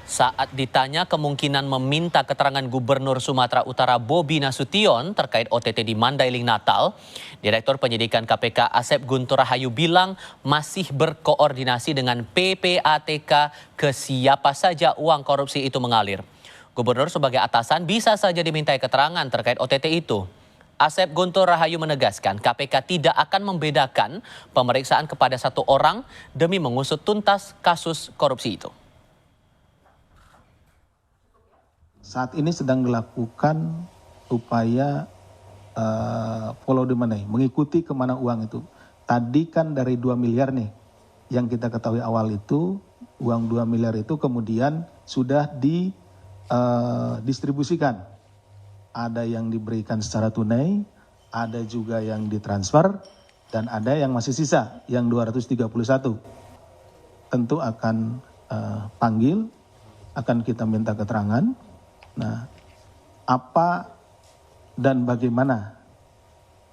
Saat ditanya kemungkinan meminta keterangan Gubernur Sumatera Utara Bobi Nasution terkait OTT di Mandailing Natal, Direktur Penyidikan KPK Asep Guntur Rahayu bilang masih berkoordinasi dengan PPATK ke siapa saja uang korupsi itu mengalir. Gubernur sebagai atasan bisa saja dimintai keterangan terkait OTT itu. Asep Guntur Rahayu menegaskan KPK tidak akan membedakan pemeriksaan kepada satu orang demi mengusut tuntas kasus korupsi itu. Saat ini sedang dilakukan upaya follow the money, mengikuti kemana uang itu. Tadi kan dari 2 miliar nih, yang kita ketahui awal itu, uang 2 miliar itu kemudian sudah didistribusikan. Ada yang diberikan secara tunai, ada juga yang ditransfer, dan ada yang masih sisa, yang 231. Tentu akan panggil, akan kita minta keterangan. Nah, apa dan bagaimana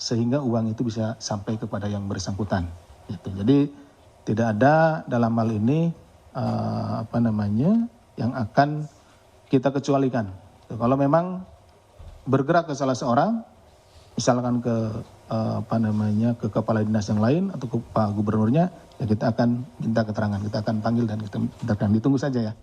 sehingga uang itu bisa sampai kepada yang bersangkutan. Gitu. Jadi tidak ada dalam hal ini yang akan kita kecualikan. Kalau memang bergerak ke salah seorang, misalkan ke ke kepala dinas yang lain atau ke Pak Gubernurnya, ya kita akan minta keterangan, kita akan panggil dan kita akan ditunggu saja ya.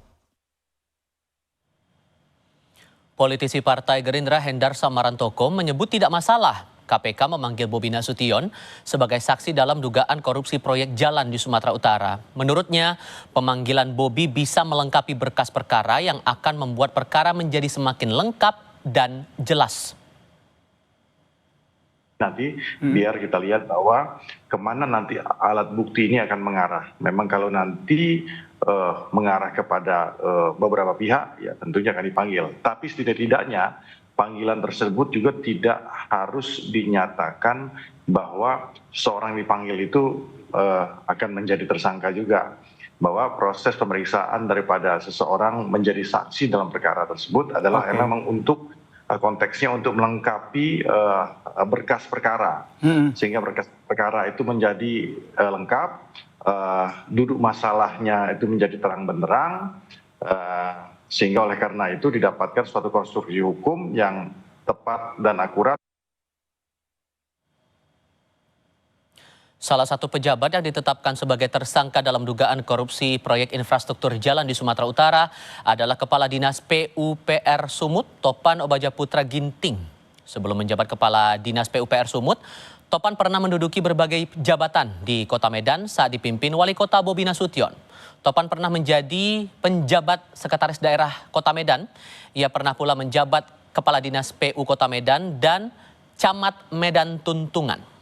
Politisi Partai Gerindra Hendar Samarantoko menyebut tidak masalah KPK memanggil Bobi Nasution sebagai saksi dalam dugaan korupsi proyek jalan di Sumatera Utara. Menurutnya, pemanggilan Bobi bisa melengkapi berkas perkara yang akan membuat perkara menjadi semakin lengkap dan jelas. Nanti biar kita lihat bahwa kemana nanti alat bukti ini akan mengarah. Memang kalau nanti mengarah kepada beberapa pihak, ya tentunya akan dipanggil. Tapi setidak-tidaknya panggilan tersebut juga tidak harus dinyatakan bahwa seorang dipanggil itu akan menjadi tersangka juga. Bahwa proses pemeriksaan daripada seseorang menjadi saksi dalam perkara tersebut adalah memang untuk konteksnya untuk melengkapi berkas perkara, sehingga berkas perkara itu menjadi lengkap, duduk masalahnya itu menjadi terang benderang, sehingga oleh karena itu didapatkan suatu konstruksi hukum yang tepat dan akurat. Salah satu pejabat yang ditetapkan sebagai tersangka dalam dugaan korupsi proyek infrastruktur jalan di Sumatera Utara adalah Kepala Dinas PUPR Sumut, Topan Obajaputra Ginting. Sebelum menjabat Kepala Dinas PUPR Sumut, Topan pernah menduduki berbagai jabatan di Kota Medan saat dipimpin Wali Kota Bobi Nasution. Topan pernah menjadi penjabat Sekretaris Daerah Kota Medan. Ia pernah pula menjabat Kepala Dinas PU Kota Medan dan Camat Medan Tuntungan.